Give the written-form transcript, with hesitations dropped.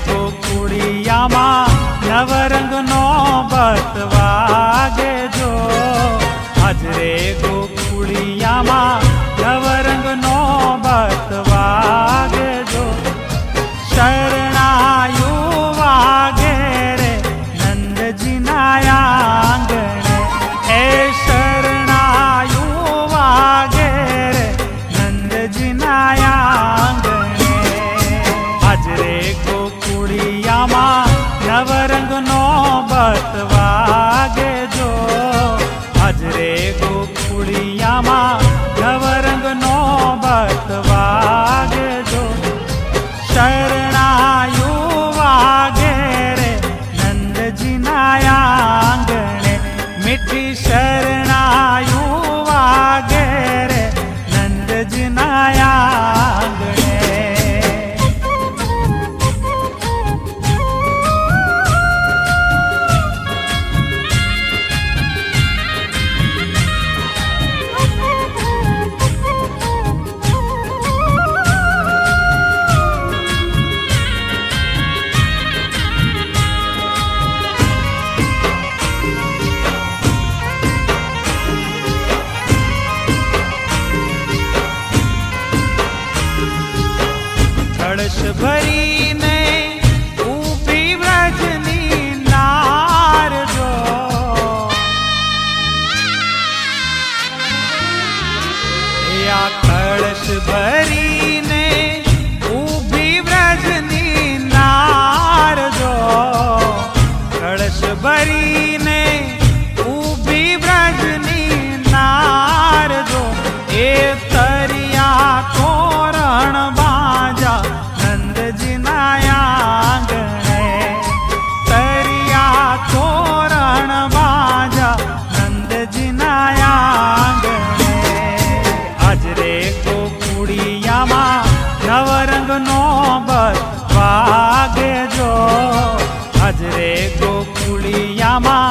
ગોકુળિયામાં નવરંગનો બતવાગે જો. હાજરે ગોકુળિયામાં નવરંગનો બતવાગે જો. શરણાયું વાગે રે નંદજીના આંગણે. એ શરણાયું વાગે રે નંદજીના આંગણે. હાજરે ગોકુળિયામાં નવરંગનો બતવાગે જો. હાજરે ગોકુળિયામાં નવરંગનો બતવાગે જો. શરણાયું વાગે રે નંદજીના આંગણે. મીઠી શરણાયું વાગે રે નંદજીના આંગણે. કળશ ભરીને ઊભી વ્રજની નાર જો. આ કળશ ભરીને ઊભી વ્રજની નાર જો. કળશ ભરીને ઊભી વ્રજની નાર જો. એ તરિયા તોરણ બાજા નંદજીના આંગણે. તરિયા તોરણ બાજા નંદજીના આંગણે. હાજરે ગોકુળિયામાં નવરંગનો બતવાગે જો. હાજરે ગોકુળિયામાં